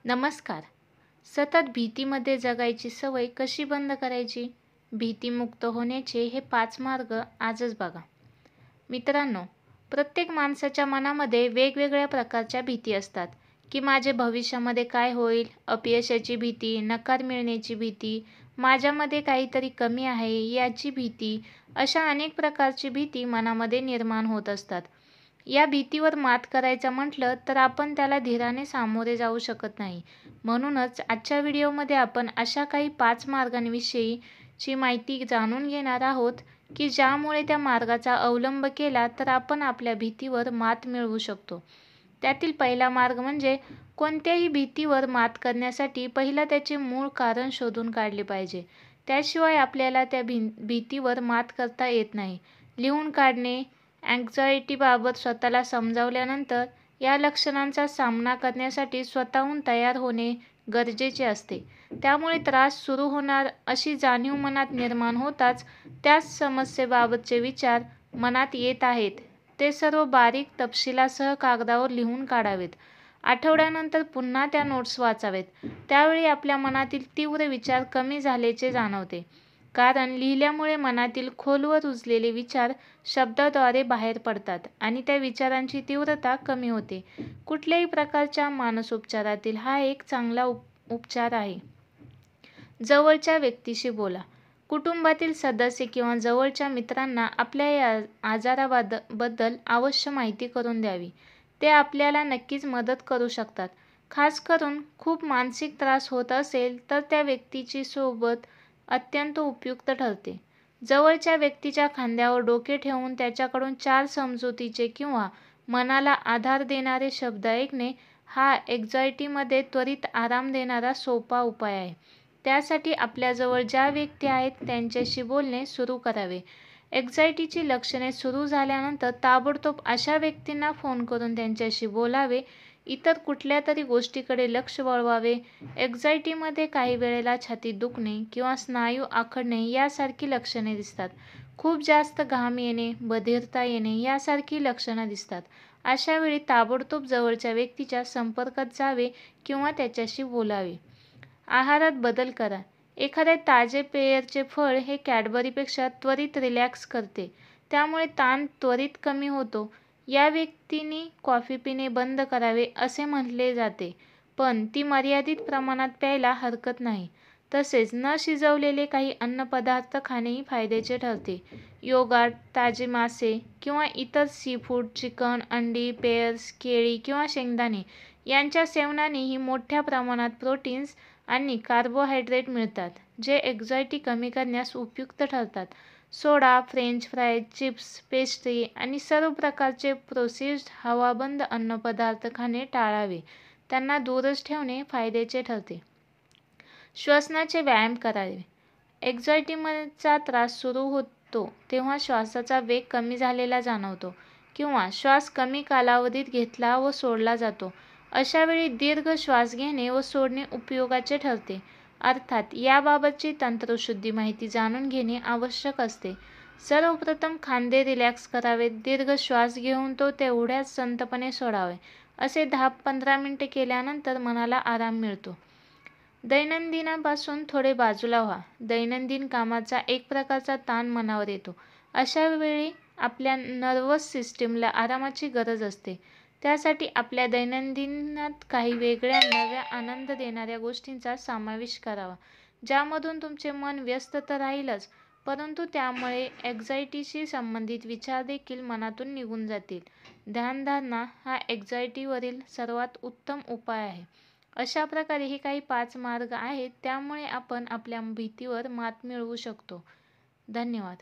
नमस्कार. सतत भीतीमध्ये जगायची सवय कशी बंद करायची? भीतीमुक्त होण्याचे हे 5 मार्ग आजच बघा. मित्रांनो, प्रत्येक माणसाच्या मनामध्ये वेगवेगळ्या प्रकारच्या भीती असतात, की माझे भविष्यामध्ये काय होईल? अपयशाची भीती, नकार मिळण्याची भीती, माझ्यामध्ये काहीतरी कमी आहे याची भीती, अशा अनेक प्रकारची भीती मनामध्ये निर्माण होत असतात. या भीतीवर मात करायचं म्हटलं तर आपण त्याला धीराने सामोरे जाऊ शकत नाही. म्हणूनच आजच्या व्हिडिओमध्ये आपण अशा काही 5 मार्गांविषयीची माहिती जाणून घेणार आहोत, की ज्यामुळे त्या मार्गाचा अवलंब केला तर आपण आपल्या भीतीवर मात मिळवू शकतो. त्यातील पहिला मार्ग म्हणजे कोणत्याही भीतीवर मात करण्यासाठी पहिला त्याचे मूळ कारण शोधून काढले पाहिजे. त्याशिवाय आपल्याला त्या भीतीवर मात करता येत नाही. लिहून काढणे. अँक्झायटीबाबत स्वतःला समजावल्यानंतर या लक्षणांचा सामना करण्यासाठी स्वतःहून तयार होणे गरजेचे असते. त्यामुळे त्रास सुरू होणार अशी जाणीव मनात निर्माण होताच त्याच समस्येबाबतचे विचार मनात येत आहेत ते सर्व बारीक तपशिलासह कागदावर लिहून काढावेत. आठवड्यानंतर पुन्हा त्या नोट्स वाचावेत. त्यावेळी आपल्या मनातील तीव्र विचार कमी झाल्याचे जाणवते. कारण लिहिल्यामुळे मनातील खोलवर रुजलेले विचार शब्दाद्वारे बाहेर पडतात आणि त्या विचारांची तीव्रता कमी होते. कुठल्याही प्रकारच्या मानसोपचारातील हा एक चांगला उपचार आहे. जवळच्या व्यक्तीशी बोला. कुटुंबातील सदस्य किंवा जवळच्या मित्रांना आपल्या या आजाराबद्दल अवश्य माहिती करून द्यावी. ते आपल्याला नक्कीच मदत करू शकतात. खास करून खूप मानसिक त्रास होत असेल तर त्या व्यक्तीची सोबत अत्यंत उपयुक्त ठरते. जवळच्या व्यक्तीच्या खांद्यावर डोके ठेवून त्याच्याकडून 4 समजुतीचे किंवा मनाला आधार देणारे शब्द ऐकणे हा अँक्झायटीमध्ये त्वरित आराम देणारा सोपा उपाय आहे. त्यासाठी आपल्याजवळ ज्या व्यक्ती आहेत त्यांच्याशी बोलणे सुरू करावे. अँक्झायटीची लक्षणे सुरू झाल्यानंतर ताबडतोब अशा व्यक्तींना फोन करून त्यांच्याशी बोलावे. इतर कुठल्यातरी गोष्टीकडे लक्ष वळवावे. अँक्झायटीमध्ये काही वेळेला छातीत दुखणे किंवा स्नायू आखडणे यासारखी लक्षणे दिसतात. खूप जास्त घाम येणे, बधिरता येणे यासारखी लक्षणं दिसतात. अशा वेळी ताबडतोब जवळच्या व्यक्तीच्या संपर्कात जावे किंवा त्याच्याशी बोलावे. आहारात बदल करा. एखाद्या ताजे पेयरचे फळ हे कॅडबरीपेक्षा त्वरित रिलॅक्स करते. त्यामुळे ताण त्वरित कमी होतो. या व्यक्तींनी कॉफी पिणे बंद करावे असे म्हटले जाते, पण ती मर्यादित प्रमाणात प्यायला हरकत नाही. तसेच न शिजवलेले काही अन्नपदार्थ खाणेही फायद्याचे ठरते. योगर्ट, ताजे मासे किंवा इतर सीफूड, चिकन, अंडी, पेयर्स, केळी किंवा शेंगदाणे यांच्या सेवनानेही मोठ्या प्रमाणात प्रोटीन्स आणि कार्बोहायड्रेट मिळतात, जे अँक्झायटी कमी करण्यास उपयुक्त ठरतात. सोडा, फ्रेंच फ्राईज, चिप्स, पेस्ट्री आणि सर्व प्रकारचे प्रोसेस्ड हवाबंद अन्नपदार्थ खाणे टाळावे. त्यांना दूरच ठेवणे फायद्याचे ठरते. श्वसनाचे व्यायाम करावे. अँक्झायटीचा त्रास सुरू होतो तेव्हा श्वासाचा वेग कमी झालेला जाणवतो किंवा श्वास कमी कालावधीत घेतला व सोडला जातो. अशा वेळी दीर्घ श्वास घेणे व सोडणे उपयोगाचे ठरते. अर्थात याबाबतची तंत्रशुद्ध माहिती जाणून घेणे आवश्यक असते. सर्वप्रथम खांदे रिलॅक्स करावेत. दीर्घ श्वास घेऊन तो तेवढ्याच संथपणे सोडावे. असे 10-15 मिनिटे केल्यानंतर मनाला आराम मिळतो. दैनंदिनापासून थोडे बाजूला व्हा. दैनंदिन कामाचा एक प्रकारचा ताण मनावर येतो. अशा वेळी आपल्या नर्व्हस सिस्टीमला आरामाची गरज असते. त्यासाठी आपल्या दैनंदिनात काही वेगळ्या, नव्या, आनंद देणाऱ्या गोष्टींचा समावेश करावा, ज्यामधून तुमचे मन व्यस्त तर राहीलच, परंतु त्यामुळे अँक्झायटीशी संबंधित विचार देखील मनातून निघून जातील. ध्यानधारणा हा अँक्झायटीवरील सर्वात उत्तम उपाय आहे. अशा प्रकारे हे काही 5 मार्ग आहेत, त्यामुळे आपण आपल्या भीतीवर मात मिळवू शकतो. धन्यवाद.